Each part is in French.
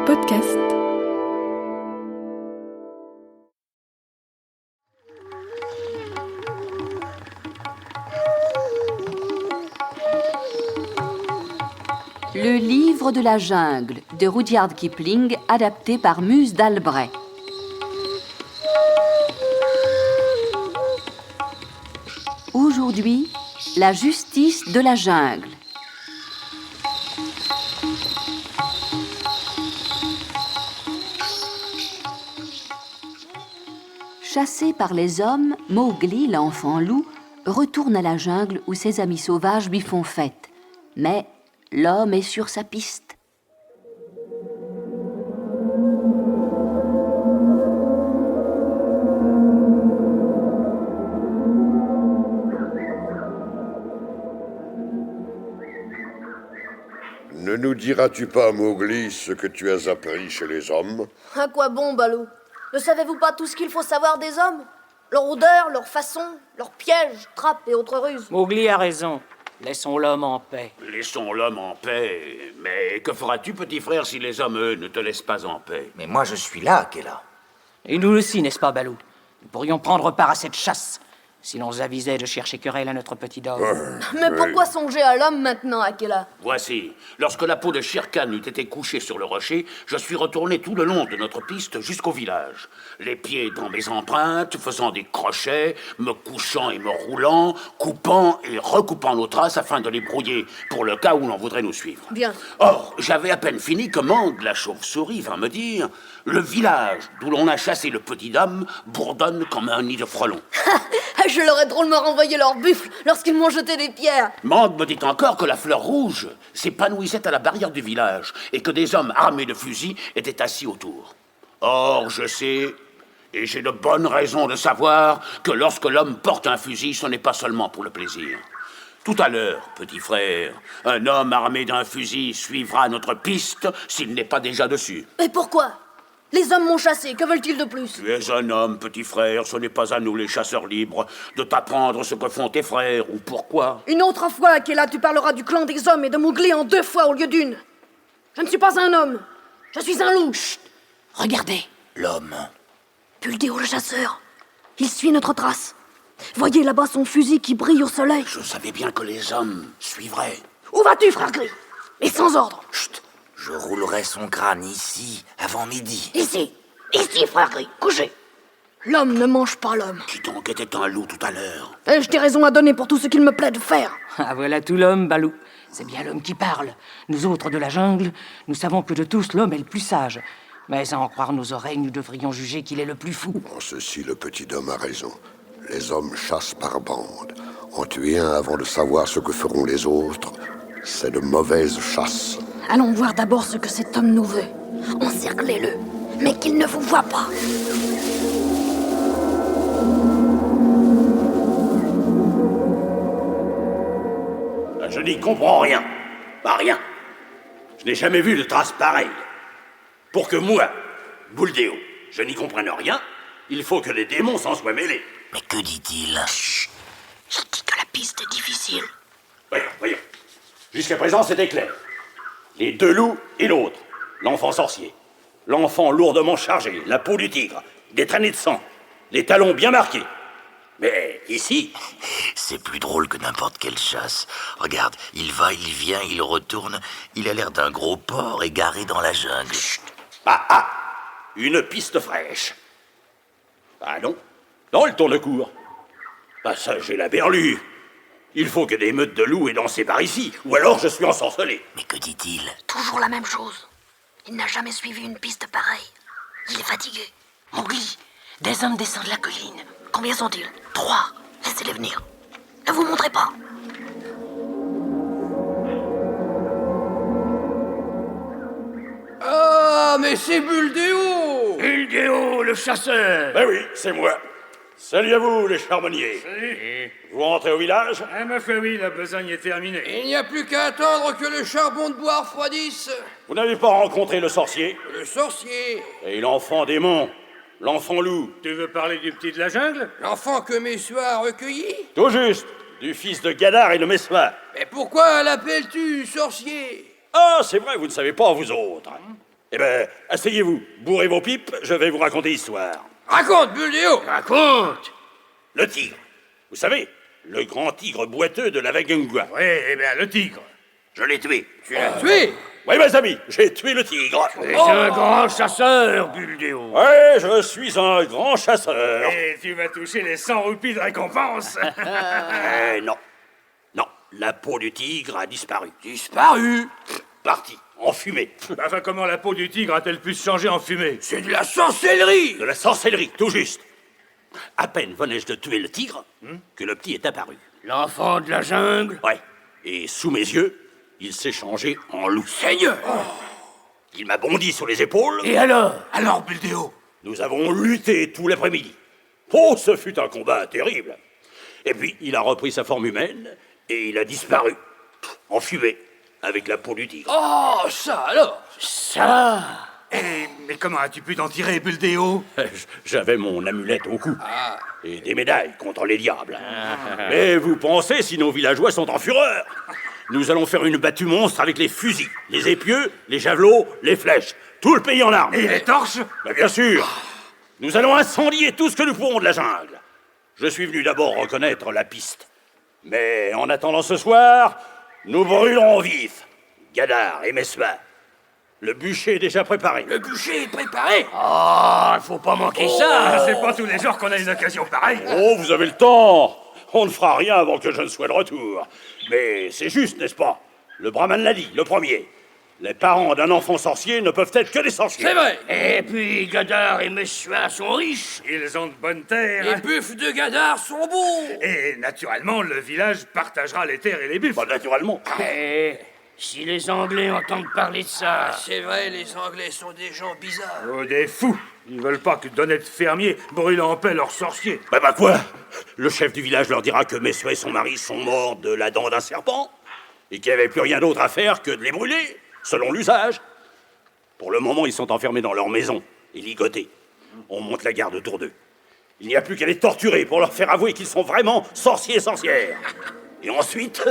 podcast. Le livre de la jungle de Rudyard Kipling, adapté par Muse d'Albret. Aujourd'hui, la justice de la jungle. Chassé par les hommes, Mowgli, l'enfant loup, retourne à la jungle où ses amis sauvages lui font fête. Mais l'homme est sur sa piste. Ne nous diras-tu pas, Mowgli, ce que tu as appris chez les hommes? À quoi bon, Balou? Ne savez-vous pas tout ce qu'il faut savoir des hommes? Leur odeur, leur façon, leurs pièges, trappes et autres ruses. Mowgli a raison. Laissons l'homme en paix. Laissons l'homme en paix. Mais que feras-tu, petit frère, si les hommes, eux, ne te laissent pas en paix? Mais moi, je suis là, Akela. Et nous aussi, n'est-ce pas, Balou? Nous pourrions prendre part à cette chasse, si l'on avisait de chercher querelle à notre petit homme. Mais pourquoi songer à l'homme maintenant, Akela? Voici, lorsque la peau de Shere Khan eut été couchée sur le rocher, je suis retourné tout le long de notre piste jusqu'au village. Les pieds dans mes empreintes, faisant des crochets, me couchant et me roulant, coupant et recoupant nos traces afin de les brouiller, pour le cas où l'on voudrait nous suivre. Bien. Or, j'avais à peine fini que Mang, la chauve-souris, vint me dire « Le village d'où l'on a chassé le petit homme bourdonne comme un nid de frelons. » Je leur ai drôlement renvoyé leur buffle lorsqu'ils m'ont jeté des pierres. Mang me dit encore que la fleur rouge s'épanouissait à la barrière du village et que des hommes armés de fusils étaient assis autour. Or, je sais, et j'ai de bonnes raisons de savoir, que lorsque l'homme porte un fusil, ce n'est pas seulement pour le plaisir. Tout à l'heure, petit frère, un homme armé d'un fusil suivra notre piste s'il n'est pas déjà dessus. Et pourquoi? Les hommes m'ont chassé, que veulent-ils de plus? Tu es un homme, petit frère, ce n'est pas à nous, les chasseurs libres, de t'apprendre ce que font tes frères ou pourquoi. Une autre fois, Akela, tu parleras du clan des hommes et de Mowgli en 2 fois au lieu d'une. Je ne suis pas un homme, je suis un loup. Chut. Regardez. L'homme. Buldeo le chasseur, il suit notre trace. Voyez là-bas son fusil qui brille au soleil. Je savais bien que les hommes suivraient. Où vas-tu, frère Gris? Et sans ordre. Chut. Je roulerai son crâne ici, avant midi. Ici, frère Gris, couchez. L'homme ne mange pas l'homme. Qui donc était un loup tout à l'heure? Ai-je des raisons à donner pour tout ce qu'il me plaît de faire? Ah, voilà tout l'homme, Balou. C'est bien l'homme qui parle. Nous autres de la jungle, nous savons que de tous, l'homme est le plus sage. Mais à en croire nos oreilles, nous devrions juger qu'il est le plus fou. En ceci, le petit homme a raison. Les hommes chassent par bande. En tuer un avant de savoir ce que feront les autres, c'est de mauvaise chasse. Allons voir d'abord ce que cet homme nous veut. Encerclez-le, mais qu'il ne vous voie pas. Je n'y comprends rien. Pas rien. Je n'ai jamais vu de traces pareilles. Pour que moi, Buldeo, je n'y comprenne rien, il faut que les démons s'en soient mêlés. Mais que dit-il? Chut. Il dit que la piste est difficile. Voyons. Jusqu'à présent, c'était clair. Les 2 loups et l'autre, l'enfant sorcier. L'enfant lourdement chargé, la peau du tigre, des traînées de sang, les talons bien marqués. Mais ici... C'est plus drôle que n'importe quelle chasse. Regarde, il va, il vient, il retourne. Il a l'air d'un gros porc égaré dans la jungle. Chut. Une piste fraîche. Ah non, elle tourne court. Ça, j'ai la berlue. Il faut que des meutes de loups aient dansé par ici, ou alors je suis ensorcelé. Mais que dit-il? Toujours la même chose. Il n'a jamais suivi une piste pareille. Il est fatigué. Mowgli, des hommes descendent la colline. Combien sont-ils? 3. Laissez-les venir. Ne vous montrez pas. Ah, mais c'est Buldeo! Buldeo, le chasseur! Ben oui, c'est moi. Salut à vous, les charbonniers. Salut. Vous rentrez au village? Ah, ma foi, oui, la besogne est terminée. Il n'y a plus qu'à attendre que le charbon de bois refroidisse. Vous n'avez pas rencontré le sorcier? Le sorcier, Et l'enfant démon? L'enfant loup? Tu veux parler du petit de la jungle? l'enfant que Messoua a recueilli. Tout juste, du fils de Gadar et de Messoua. Mais pourquoi l'appelles-tu sorcier? Ah, c'est vrai, vous ne savez pas, vous autres. Eh ben, asseyez-vous, bourrez vos pipes, je vais vous raconter l'histoire. Raconte, Buldeo. Raconte. Le tigre. Vous savez, le grand tigre boiteux de la Wagungwa. Oui, eh bien, le tigre. Je l'ai tué. Tu l'as tué. Oui, mes amis, j'ai tué le tigre. Tu es un grand chasseur, Buldeo. Ouais, je suis un grand chasseur. Et tu vas toucher les 100 roupies de récompense. Non. Non, la peau du tigre a disparu. Disparu. Parti, en fumée. Enfin, comment la peau du tigre a-t-elle pu se changer en fumée? C'est de la sorcellerie. De la sorcellerie, tout juste. À peine venais-je de tuer le tigre que le petit est apparu. L'enfant de la jungle. Ouais. Et sous mes yeux, il s'est changé en loup. Seigneur. Il m'a bondi sur les épaules. Et alors? Alors, Buldeo? Nous avons lutté tout l'après-midi. Oh, ce fut un combat terrible. Et puis, il a repris sa forme humaine et il a disparu, en fumée, avec la peau du tigre. Oh, ça alors? Ça? Mais comment as-tu pu t'en tirer, Buldeo? J'avais mon amulette au cou et des médailles contre les diables. Mais vous pensez si nos villageois sont en fureur? Nous allons faire une battue monstre avec les fusils, les épieux, les javelots, les flèches. Tout le pays en armes. Et les torches? Ben, bien sûr. Nous allons incendier tout ce que nous pourrons de la jungle. Je suis venu d'abord reconnaître la piste. Mais en attendant ce soir, nous brûlerons vif Gadar et Messoua. Le bûcher est déjà préparé. Le bûcher est préparé? Oh, faut pas manquer ça. C'est pas tous les jours qu'on a une occasion pareille. Oh, vous avez le temps. On ne fera rien avant que je ne sois de retour. Mais c'est juste, n'est-ce pas? Le brahman l'a dit, le premier. Les parents d'un enfant sorcier ne peuvent être que des sorciers. C'est vrai. Et puis, Gadar et Messoua sont riches. Ils ont de bonnes terres. Les buffles de Gadar sont beaux. Et naturellement, le village partagera les terres et les buffles. Bah, naturellement. Et si les Anglais entendent parler de ça... C'est vrai, les Anglais sont des gens bizarres. Oh, des fous. Ils veulent pas que d'honnêtes fermiers brûlent en paix leurs sorciers. Bah quoi? Le chef du village leur dira que Messoua et son mari sont morts de la dent d'un serpent et qu'il n'y avait plus rien d'autre à faire que de les brûler, selon l'usage. Pour le moment, ils sont enfermés dans leur maison et ligotés. On monte la garde autour d'eux. Il n'y a plus qu'à les torturer pour leur faire avouer qu'ils sont vraiment sorciers et sorcières. Et ensuite,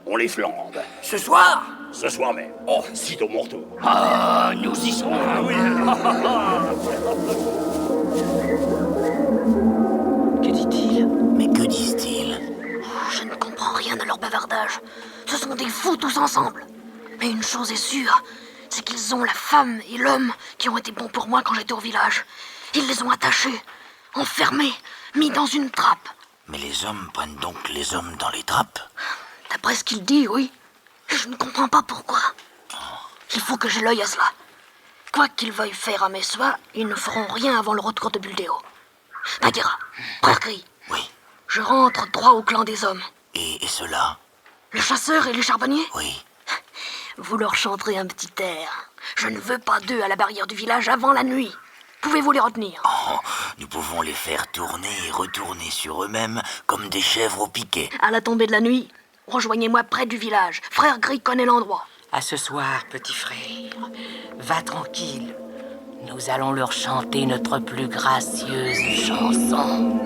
on les flambe. Ce soir? Ce soir même. Oh, sitôt mon retour. Ah, nous y serons. Ah oui. Que dit-il? Mais que disent-ils? Je ne comprends rien à leur bavardage. Ce sont des fous tous ensemble. Mais une chose est sûre, c'est qu'ils ont la femme et l'homme qui ont été bons pour moi quand j'étais au village. Ils les ont attachés, enfermés, mis dans une trappe. Mais les hommes prennent donc les hommes dans les trappes? D'après ce qu'il dit, oui. Et je ne comprends pas pourquoi. Il faut que j'ai l'œil à cela. Quoi qu'ils veuillent faire à Messoua, ils ne feront rien avant le retour de Buldeo. Bagheera, frère Gris, Oui. je rentre droit au clan des hommes. Et ceux-là? Le chasseur et les charbonniers, Oui. vous leur chanterez un petit air. Je ne veux pas d'eux à la barrière du village avant la nuit. Pouvez-vous les retenir? Oh, nous pouvons les faire tourner et retourner sur eux-mêmes comme des chèvres au piquet. À la tombée de la nuit, rejoignez-moi près du village. Frère Gris connaît l'endroit. À ce soir, petit frère. Va tranquille. Nous allons leur chanter notre plus gracieuse chanson.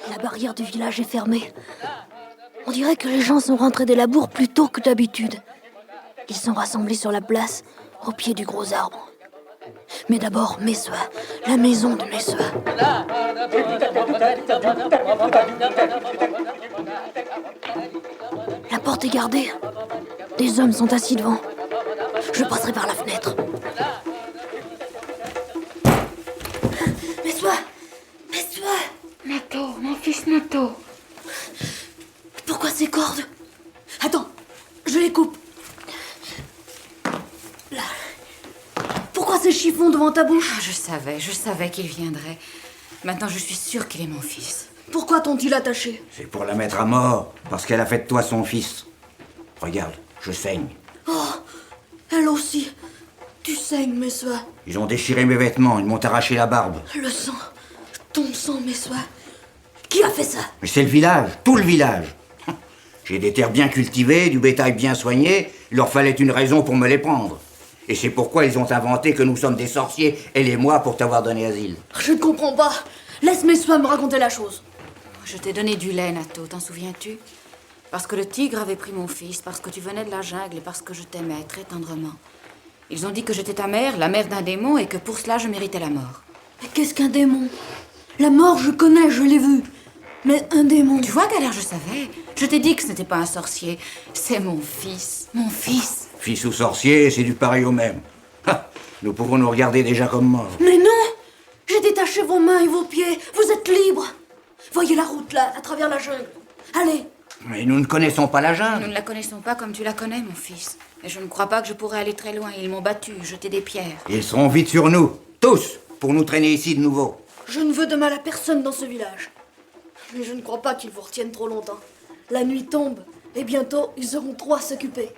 La barrière du village est fermée. On dirait que les gens sont rentrés des labours plus tôt que d'habitude. Ils sont rassemblés sur la place, au pied du gros arbre. Mais d'abord, Messoua, la maison de Messoua. La porte est gardée. Des hommes sont assis devant. Je passerai par la fenêtre. Messoua! Messoua! Nato, mon fils Nato. Pourquoi ces cordes? Attends, je les coupe. Là. Pourquoi ces chiffons devant ta bouche? Ah, je savais qu'il viendrait. Maintenant, je suis sûre qu'il est mon fils. Pourquoi t'ont-ils attaché? C'est pour la mettre à mort, parce qu'elle a fait de toi son fils. Regarde, je saigne. Oh, elle aussi. Tu saignes, Messoua. Ils ont déchiré mes vêtements, ils m'ont arraché la barbe. Le sang. Ton sang, Messoua. Qui a fait ça? Mais c'est le village, tout le village. J'ai des terres bien cultivées, du bétail bien soigné, il leur fallait une raison pour me les prendre. Et c'est pourquoi ils ont inventé que nous sommes des sorciers, elle et moi, pour t'avoir donné asile. Je ne comprends pas. Laisse mes soins me raconter la chose. Je t'ai donné du lait, Nato, t'en souviens-tu? Parce que le tigre avait pris mon fils, parce que tu venais de la jungle et parce que je t'aimais très tendrement. Ils ont dit que j'étais ta mère, la mère d'un démon, et que pour cela je méritais la mort. Mais qu'est-ce qu'un démon? La mort, je connais, je l'ai vu. Mais un démon... Tu vois, Galère, je savais. Je t'ai dit que ce n'était pas un sorcier. C'est mon fils. Mon fils. Fils ou sorcier, c'est du pareil au même. Ha, nous pouvons nous regarder déjà comme morts. Mais non! J'ai détaché vos mains et vos pieds. Vous êtes libres. Voyez la route, là, à travers la jungle. Allez. Mais nous ne connaissons pas la jungle. Nous ne la connaissons pas comme tu la connais, mon fils. Et je ne crois pas que je pourrais aller très loin. Ils m'ont battu, jeté des pierres. Ils seront vite sur nous, tous, pour nous traîner ici de nouveau. Je ne veux de mal à personne dans ce village. Mais je ne crois pas qu'ils vous retiennent trop longtemps. La nuit tombe, et bientôt, ils auront trop à s'occuper.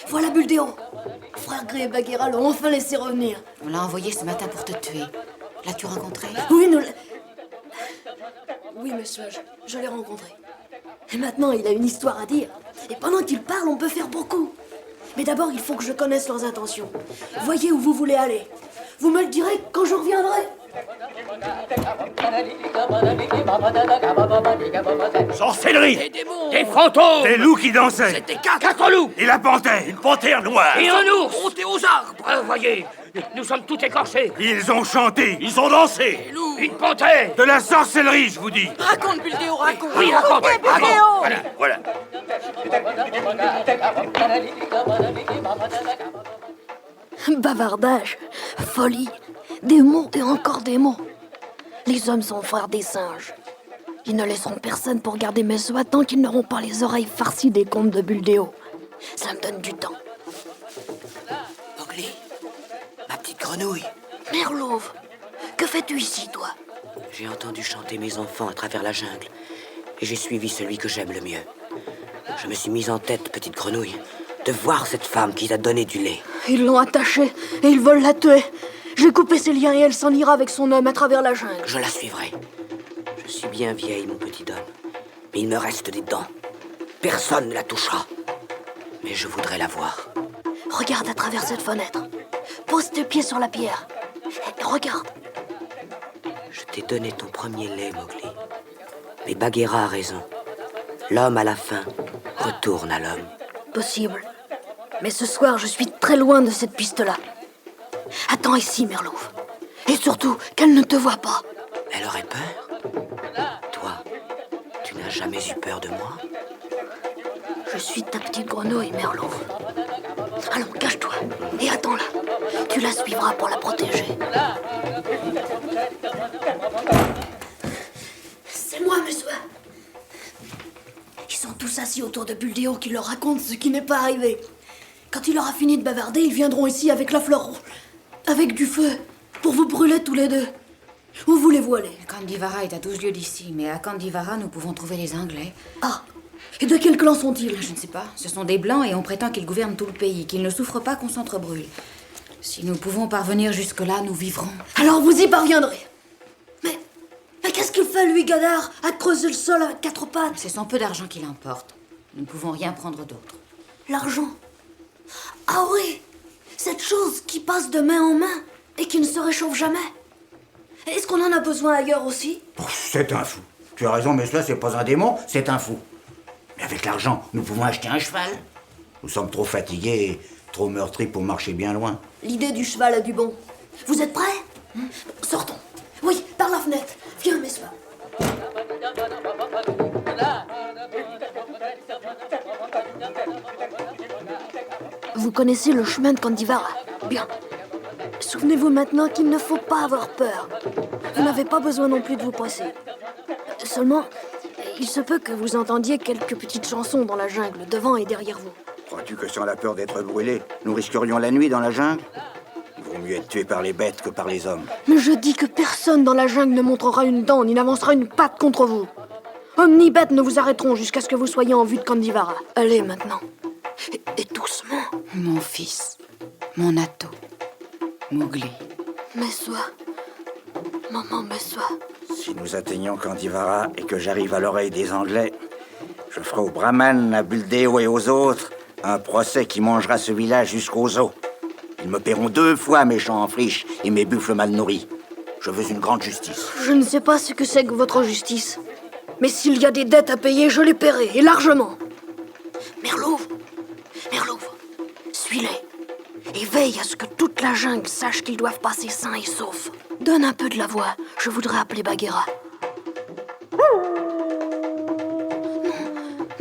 Voilà Buldeo. Frère Gré et Bagheera l'ont enfin laissé revenir. On l'a envoyé ce matin pour te tuer. L'as-tu rencontré? Oui, Oui, monsieur, je l'ai rencontré. Et maintenant, il a une histoire à dire. Et pendant qu'il parle, on peut faire beaucoup. Mais d'abord, il faut que je connaisse leurs intentions. Voyez où vous voulez aller. Vous me le direz quand je reviendrai. Sorcellerie! Des démons! Des fantômes! Des loups qui dansaient. C'était quatre! Quatre loups! Et la panthère. Une panthère noire! Et un ours! Montez aux arbres! Voyez, nous sommes tous écorchés. Ils ont chanté. Ils ont dansé! Une panthère! De la sorcellerie, je vous dis. Raconte, Buldeo, raconte! Oui, raconte! Voilà. Bavardage, folie, des mots et encore des mots. Les hommes sont frères des singes. Ils ne laisseront personne pour garder mes soins tant qu'ils n'auront pas les oreilles farcies des contes de Buldeo. Ça me donne du temps. Mowgli, ma petite grenouille, Merlauve, que fais-tu ici, toi? j'ai entendu chanter mes enfants à travers la jungle et j'ai suivi celui que j'aime le mieux. Je me suis mise en tête, petite grenouille, de voir cette femme qui t'a donné du lait. Ils l'ont attachée et ils veulent la tuer. J'ai coupé ses liens et elle s'en ira avec son homme à travers la jungle. Je la suivrai. Je suis bien vieille, mon petit homme, mais il me reste des dents. Personne ne la touchera. Mais je voudrais la voir. Regarde à travers cette fenêtre. Pose tes pieds sur la pierre. Et regarde. Je t'ai donné ton premier lait, Mowgli. Mais Bagheera a raison. L'homme, à la fin, retourne à l'homme. Possible. Mais ce soir, je suis très loin de cette piste-là. Attends ici, Merlauve. Et surtout, qu'elle ne te voie pas. Elle aurait peur? Toi, tu n'as jamais eu peur de moi? Je suis ta petite grenouille, Merlauve. Allons, cache-toi. Et attends-la. Tu la suivras pour la protéger. C'est moi, monsieur. Ils sont tous assis autour de Buldeo qui leur raconte ce qui n'est pas arrivé. Quand il aura fini de bavarder, ils viendront ici avec la fleur rouge. Avec du feu. Pour vous brûler tous les deux. Où voulez-vous aller? Kandivara est à 12 lieues d'ici, mais à Kandivara, nous pouvons trouver les Anglais. Ah. Et de quel clan sont-ils? Je ne sais pas. Ce sont des Blancs et on prétend qu'ils gouvernent tout le pays, qu'ils ne souffrent pas qu'on s'entrebrûle. Si nous pouvons parvenir jusque-là, nous vivrons. Alors vous y parviendrez. Mais qu'est-ce qu'il fait, lui, Gadar, à creuser le sol avec quatre pattes? C'est son peu d'argent qui l'emporte. Nous ne pouvons rien prendre d'autre. L'argent? Ah oui, cette chose qui passe de main en main et qui ne se réchauffe jamais. Est-ce qu'on en a besoin ailleurs aussi? C'est un fou. Tu as raison, mais cela, c'est pas un démon, c'est un fou. Mais avec l'argent, nous pouvons acheter un cheval. Nous sommes trop fatigués et trop meurtris pour marcher bien loin. L'idée du cheval a du bon. Vous êtes prêts? Sortons. Oui, par la fenêtre. Viens, messieurs. Vous connaissez le chemin de Kandivara? Bien. Souvenez-vous maintenant qu'il ne faut pas avoir peur. Vous n'avez pas besoin non plus de vous presser. Seulement, il se peut que vous entendiez quelques petites chansons dans la jungle, devant et derrière vous. Crois-tu que sans la peur d'être brûlés, nous risquerions la nuit dans la jungle? Il vaut mieux être tué par les bêtes que par les hommes. Mais je dis que personne dans la jungle ne montrera une dent ni n'avancera une patte contre vous. Hommes ni bêtes ne vous arrêteront jusqu'à ce que vous soyez en vue de Kandivara. Allez maintenant. Et doucement. Mon fils, mon Nato, Mowgli. Mes soins, Maman me soit. Si nous atteignons Kandivara et que j'arrive à l'oreille des Anglais, je ferai aux Brahmanes, à Buldeo et aux autres un procès qui mangera ce village jusqu'aux os. Ils me paieront 2 fois mes champs en friche et mes buffles mal nourris. Je veux une grande justice. Je ne sais pas ce que c'est que votre justice. Mais s'il y a des dettes à payer, je les paierai, et largement. Merlouve, suis-les. Et veille à ce que toute la jungle sache qu'ils doivent passer sains et saufs. Donne un peu de la voix, je voudrais appeler Bagheera. Non,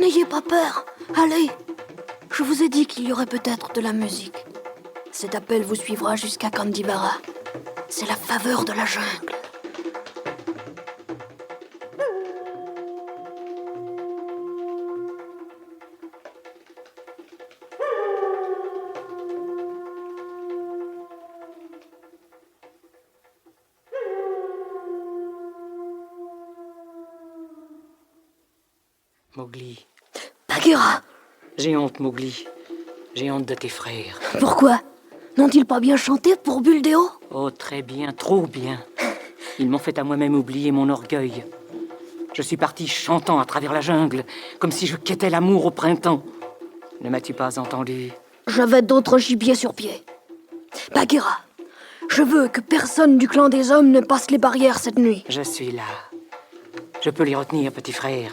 n'ayez pas peur, allez. Je vous ai dit qu'il y aurait peut-être de la musique. Cet appel vous suivra jusqu'à Kandivara. C'est la faveur de la jungle. Mowgli. Bagheera! J'ai honte, Mowgli. J'ai honte de tes frères. Pourquoi? N'ont-ils pas bien chanté pour Buldeo? Oh, très bien, trop bien. Ils m'ont fait à moi-même oublier mon orgueil. Je suis parti chantant à travers la jungle, comme si je quêtais l'amour au printemps. Ne m'as-tu pas entendu? J'avais d'autres gibiers sur pied. Bagheera, je veux que personne du clan des hommes ne passe les barrières cette nuit. Je suis là. Je peux les retenir, petit frère.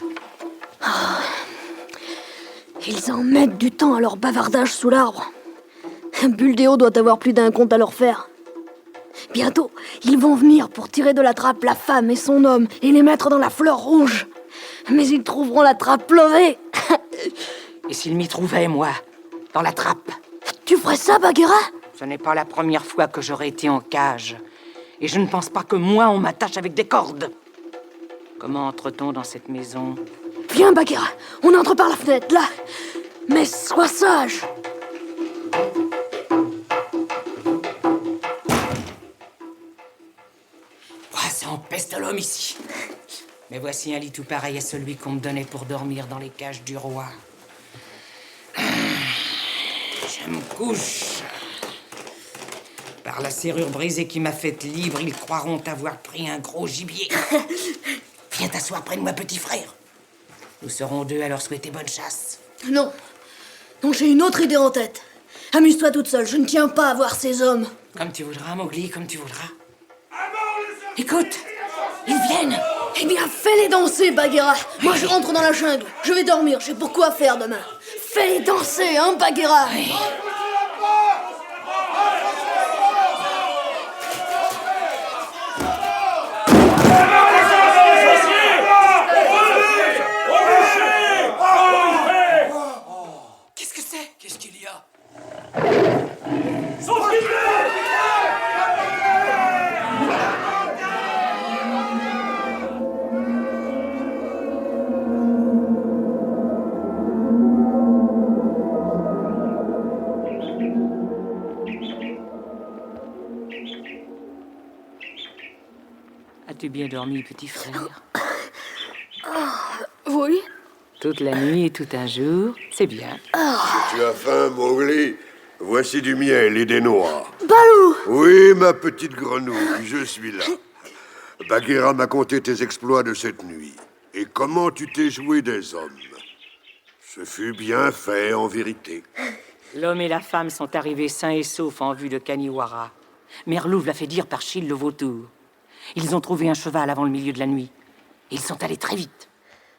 Ils en mettent du temps à leur bavardage sous l'arbre. Buldeo doit avoir plus d'un compte à leur faire. Bientôt, ils vont venir pour tirer de la trappe la femme et son homme et les mettre dans la fleur rouge. Mais ils trouveront la trappe levée. Et s'ils m'y trouvaient, moi, dans la trappe? Tu ferais ça, Bagheera? Ce n'est pas la première fois que j'aurais été en cage. Et je ne pense pas que moi, on m'attache avec des cordes. Comment entre-t-on dans cette maison? Viens, Bagheera, on entre par la fenêtre, là. Mais sois sage. Ça empeste l'homme ici. Mais voici un lit tout pareil à celui qu'on me donnait pour dormir dans les cages du roi. Je me couche. Par la serrure brisée qui m'a faite libre, ils croiront avoir pris un gros gibier. Viens t'asseoir près de moi, petit frère. Nous serons 2 à leur souhaiter bonne chasse. Non. Non, j'ai une autre idée en tête. Amuse-toi toute seule, je ne tiens pas à voir ces hommes. Comme tu voudras, Mowgli, comme tu voudras. Écoute, ils viennent. Eh bien, fais-les danser, Bagheera. Moi, je rentre dans la jungle. Je vais dormir, j'ai pourquoi faire demain. Fais-les danser, hein, Bagheera. Oui. Qu'est-ce que c'est? Qu'est-ce qu'il y a? As-tu bien dormi, petit frère? Oui. Toute la nuit et tout un jour, c'est bien. Si tu as faim, Mowgli, voici du miel et des noix. Balou! Oui, ma petite grenouille, je suis là. Bagheera m'a conté tes exploits de cette nuit. Et comment tu t'es joué des hommes. Ce fut bien fait, en vérité. L'homme et la femme sont arrivés sains et saufs en vue de Kaniwara. Merlouve l'a fait dire par Chil le vautour. Ils ont trouvé un cheval avant le milieu de la nuit. Ils sont allés très vite.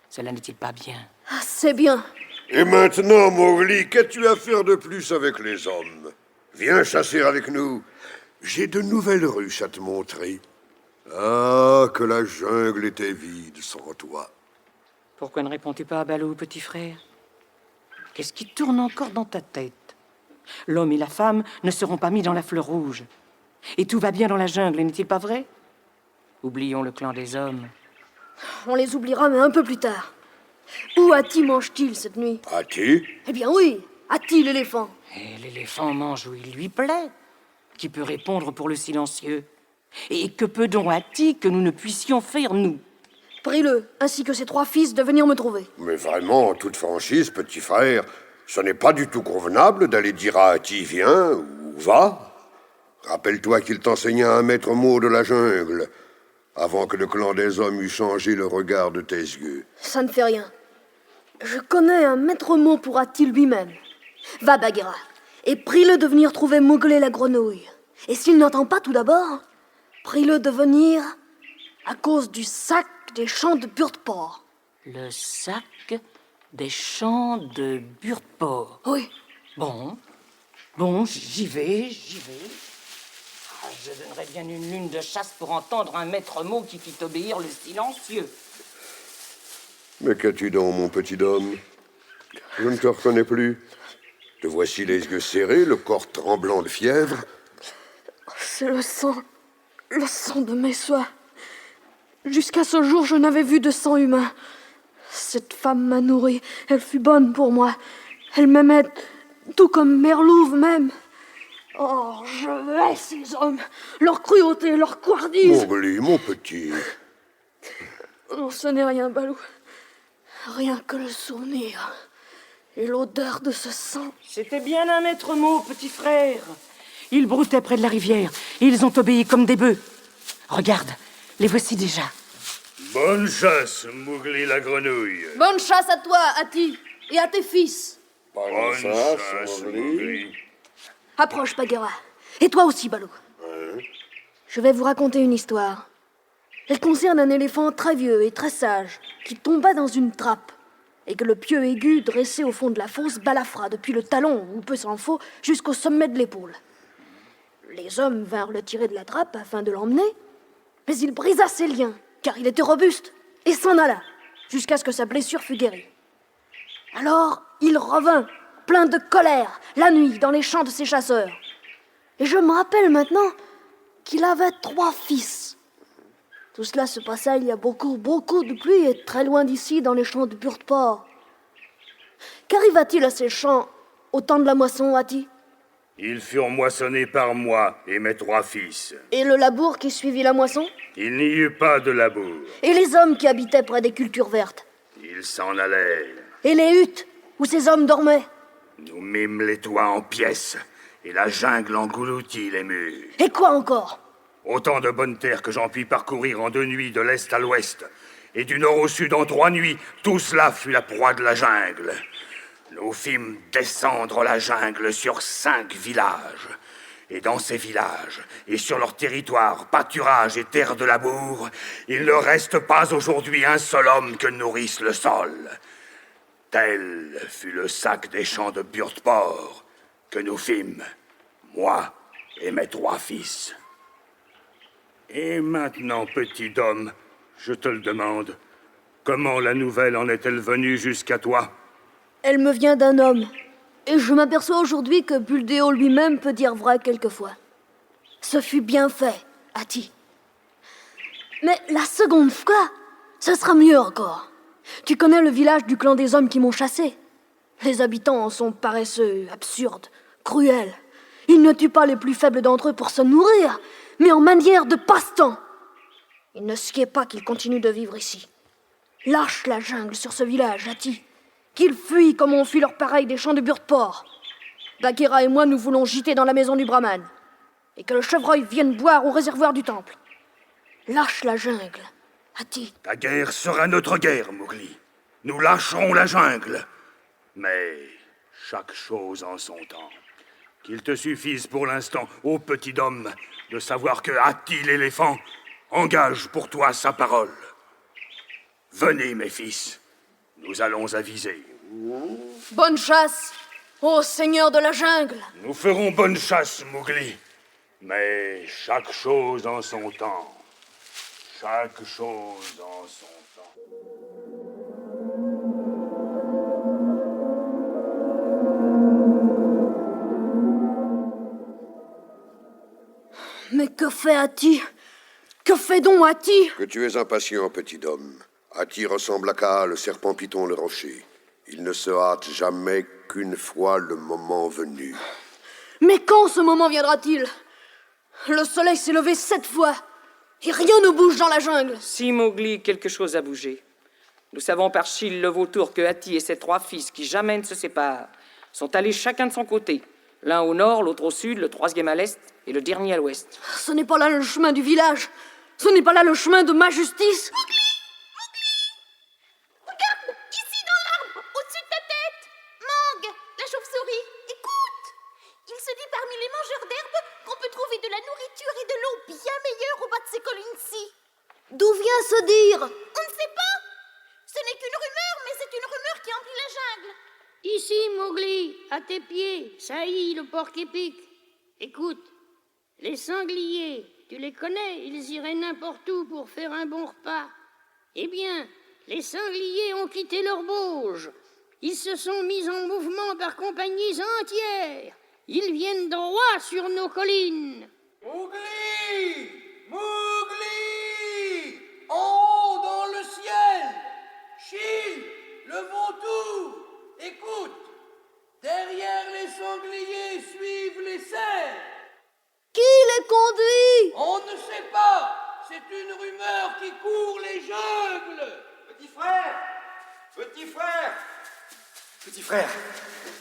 Cela n'est-il pas bien? Ah, c'est bien. Et maintenant, Mowgli, qu'as-tu à faire de plus avec les hommes? Viens chasser avec nous. J'ai de nouvelles ruches à te montrer. Ah, que la jungle était vide sans toi. Pourquoi ne réponds-tu pas à Balou, petit frère? Qu'est-ce qui tourne encore dans ta tête? L'homme et la femme ne seront pas mis dans la fleur rouge. Et tout va bien dans la jungle, n'est-il pas vrai? Oublions le clan des hommes. On les oubliera, mais un peu plus tard. Où Hati mange-t-il cette nuit? Hati? Eh bien oui, Hati l'éléphant. Et l'éléphant mange où il lui plaît. Qui peut répondre pour le silencieux? Et que peut donc Hati que nous ne puissions faire, nous? Prie-le, ainsi que ses 3 fils, de venir me trouver. Mais vraiment, en toute franchise, petit frère, ce n'est pas du tout convenable d'aller dire à Hati, viens ou va. Rappelle-toi qu'il t'enseigna un maître mot de la jungle. avant que le clan des hommes eût changé le regard de tes yeux. Ça ne fait rien. Je connais un maître mot pour Attila lui-même. Va, Bagheera, et prie-le de venir trouver Mowgli la grenouille. Et s'il n'entend pas tout d'abord, prie-le de venir à cause du sac des champs de Burt-Port. Le sac des champs de Burt-Port. Oui. Bon, j'y vais. Ah, je donnerais bien une lune de chasse pour entendre un maître mot qui fit obéir le silencieux. Mais qu'as-tu donc, mon petit homme? Je ne te reconnais plus. Te voici les yeux serrés, le corps tremblant de fièvre. C'est le sang de mes soins. Jusqu'à ce jour, je n'avais vu de sang humain. Cette femme m'a nourri, elle fut bonne pour moi. Elle m'aimait tout comme Merlouve m'aime. Oh, je hais ces hommes, leur cruauté, leur couardise. Mowgli, mon petit. Non, ce n'est rien, Balou. Rien que le souvenir et l'odeur de ce sang. C'était bien un maître mot, petit frère. Ils broutaient près de la rivière et ils ont obéi comme des bœufs. Regarde, les voici déjà. Bonne chasse, Mowgli la grenouille. Bonne chasse à toi, Hati, et à tes fils. Bonne chasse, Mowgli. Approche, Bagheera. Et toi aussi, Balou. Je vais vous raconter une histoire. Elle concerne un éléphant très vieux et très sage qui tomba dans une trappe et que le pieu aigu dressé au fond de la fosse balafra depuis le talon, ou peu s'en faut, jusqu'au sommet de l'épaule. Les hommes vinrent le tirer de la trappe afin de l'emmener, mais il brisa ses liens, car il était robuste, et s'en alla, jusqu'à ce que sa blessure fût guérie. Alors, il revint, plein de colère, la nuit, dans les champs de ses chasseurs. Et je me rappelle maintenant qu'il avait 3 fils. Tout cela se passa il y a beaucoup de pluie et très loin d'ici, dans les champs de Burt-Port. Qu'arriva-t-il à ces champs au temps de la moisson, Hati? Ils furent moissonnés par moi et mes 3 fils. Et le labour qui suivit la moisson? Il n'y eut pas de labour. Et les hommes qui habitaient près des cultures vertes? Ils s'en allèrent. Et les huttes où ces hommes dormaient? Nous mîmes les toits en pièces, et la jungle engloutit les murs. Et quoi encore? Autant de bonnes terres que j'en puis parcourir en 2 nuits de l'est à l'ouest, et du nord au sud en 3 nuits, tout cela fut la proie de la jungle. Nous fîmes descendre la jungle sur 5 villages. Et dans ces villages, et sur leur territoire, pâturage et terre de labour, il ne reste pas aujourd'hui un seul homme que nourrisse le sol. Tel fut le sac des champs de Burt-Port que nous fîmes, moi et mes 3 fils. Et maintenant, petit homme, je te le demande, comment la nouvelle en est-elle venue jusqu'à toi? Elle me vient d'un homme, et je m'aperçois aujourd'hui que Buldeo lui-même peut dire vrai quelquefois. Ce fut bien fait, Hati. Mais la seconde fois, ce sera mieux encore. Tu connais le village du clan des hommes qui m'ont chassé? Les habitants en sont paresseux, absurdes, cruels. Ils ne tuent pas les plus faibles d'entre eux pour se nourrir, mais en manière de passe-temps. Il ne sied pas qu'ils continuent de vivre ici. Lâche la jungle sur ce village, Hati. Qu'ils fuient comme ont fui leurs pareils des champs de Burt-Port. Bagheera et moi, nous voulons gîter dans la maison du brahman. Et que le chevreuil vienne boire au réservoir du temple. Lâche la jungle, Hati. Ta guerre sera notre guerre, Mowgli. Nous lâcherons la jungle. Mais chaque chose en son temps. Qu'il te suffise pour l'instant, ô petit homme, de savoir que Hati l'éléphant engage pour toi sa parole. Venez, mes fils, nous allons aviser. Bonne chasse, ô seigneur de la jungle. Nous ferons bonne chasse, Mowgli. Mais chaque chose en son temps. Chaque chose en son temps. Mais que fait Hati? Que fait donc Hati? Que tu es impatient, petit homme. Hati ressemble à Kaa, le serpent python le rocher. Il ne se hâte jamais qu'une fois le moment venu. Mais quand ce moment viendra-t-il? Le soleil s'est levé 7 fois, et rien ne bouge dans la jungle. Si, Mowgli, quelque chose a bougé. Nous savons par Chil le vautour que Hati et ses 3 fils, qui jamais ne se séparent, sont allés chacun de son côté. L'un au nord, l'autre au sud, le 3e à l'est et le dernier à l'ouest. Ce n'est pas là le chemin du village. Ce n'est pas là le chemin de ma justice. Regarde, ici dans l'arbre, au-dessus de ta tête. Mang, la chauve-souris, écoute. Il se dit parmi les mangeurs d'herbes qu'on peut trouver de la nourriture et de l'eau bien meilleures au bas de ces collines-ci. D'où vient ce dire? On ne sait pas. Ce n'est qu'une rumeur, mais c'est une rumeur qui emplit la jungle. Ici, Mowgli, à tes pieds, Saï, le porc-épic. Écoute, les sangliers, tu les connais, ils iraient n'importe où pour faire un bon repas. Eh bien, les sangliers ont quitté leur bauge. Ils se sont mis en mouvement par compagnies entières. Ils viennent droit sur nos collines. Mowgli! Mowgli! En haut dans le ciel! Chil, le vautour! Écoute! Derrière les sangliers suivent les cerfs! Qui les conduit? On ne sait pas! C'est une rumeur qui court les jungles! Petit frère! Petit frère! Petit frère,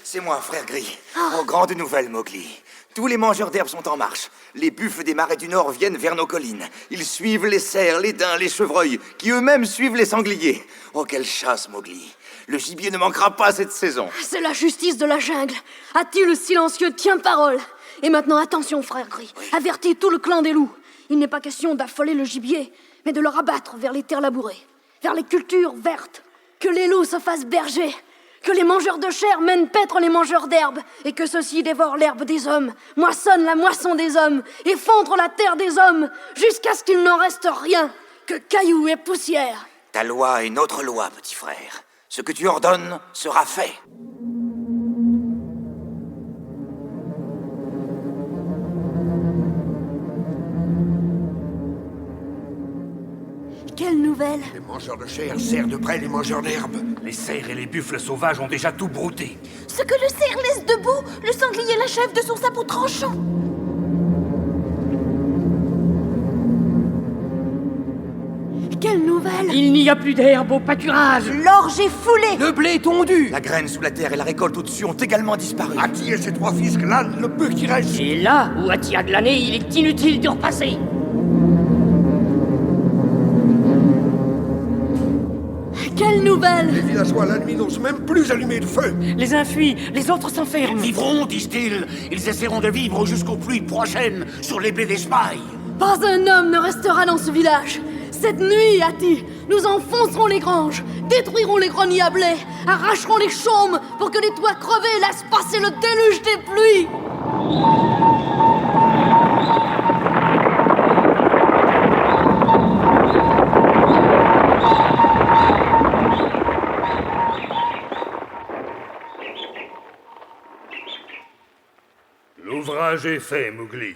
c'est moi, frère Gris. Oh, grande nouvelle, Mowgli. Tous les mangeurs d'herbes sont en marche. Les buffles des marais du Nord viennent vers nos collines. Ils suivent les cerfs, les daims, les chevreuils, qui eux-mêmes suivent les sangliers. Oh, quelle chasse, Mowgli. Le gibier ne manquera pas cette saison. C'est la justice de la jungle. Ati le silencieux tient parole. Et maintenant, attention, frère Gris. Avertis tout le clan des loups. Il n'est pas question d'affoler le gibier, mais de le rabattre vers les terres labourées, vers les cultures vertes. Que les loups se fassent berger. Que les mangeurs de chair mènent paître les mangeurs d'herbe, et que ceux-ci dévorent l'herbe des hommes, moissonnent la moisson des hommes, et fondrent la terre des hommes, jusqu'à ce qu'il n'en reste rien, que cailloux et poussière. Ta loi est notre loi, petit frère. Ce que tu ordonnes sera fait. Quelle nouvelle? Les mangeurs de chair serrent de près les mangeurs d'herbe. Les cerfs et les buffles sauvages ont déjà tout brouté. Ce que le cerf laisse debout, le sanglier l'achève de son sabot tranchant. Quelle nouvelle? Il n'y a plus d'herbe au pâturage. L'orge est foulée. Le blé tondu! La graine sous la terre et la récolte au-dessus ont également disparu. Ati et ses 3 fils glanent le peu qui reste. Et là où Ati a glané, il est inutile de repasser. Quelle nouvelle? Les villageois la nuit n'osent même plus allumer de feu. Les uns fuient, les autres s'enferment. Ils vivront, disent-ils. Ils essaieront de vivre jusqu'aux pluies prochaines sur les blés d'Espagne. Pas un homme ne restera dans ce village. Cette nuit, Ati, nous enfoncerons les granges, détruirons les greniers à blé, arracherons les chaumes pour que les toits crevés laissent passer le déluge des pluies. L'ouvrage est fait, Mowgli.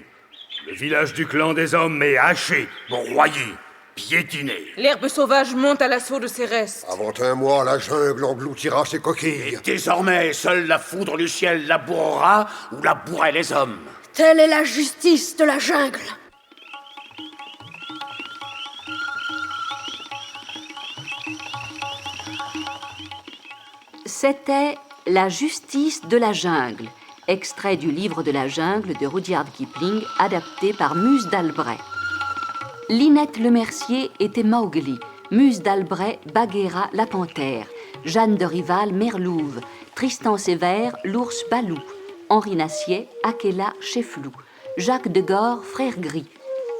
Le village du clan des hommes est haché, broyé, piétiné. L'herbe sauvage monte à l'assaut de ses restes. Avant un mois, la jungle engloutira ses coquilles. Désormais, seule la foudre du ciel labourera ou labourerait les hommes. Telle est la justice de la jungle. C'était La justice de la jungle, extrait du livre de la jungle de Rudyard Kipling, adapté par Muse d'Albret. Linette Lemercier était Mowgli, Muse d'Albret, Bagheera, la panthère, Jeanne de Rival, Merlouve, Tristan Sévère, l'ours Balou, Henri Nassier, Akela, Cheflou, Jacques Degore, Frère Gris,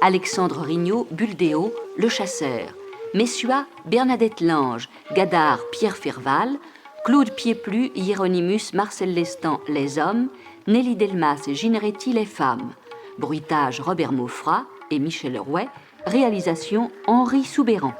Alexandre Rignot, Buldéo, le chasseur, Messua, Bernadette Lange, Gadar, Pierre Ferval, Claude Pieplu, Hieronymus, Marcel Lestan, les hommes, Nelly Delmas et Gineretti, les femmes. Bruitage Robert Maufra et Michel Rouet, réalisation Henri Soubéran.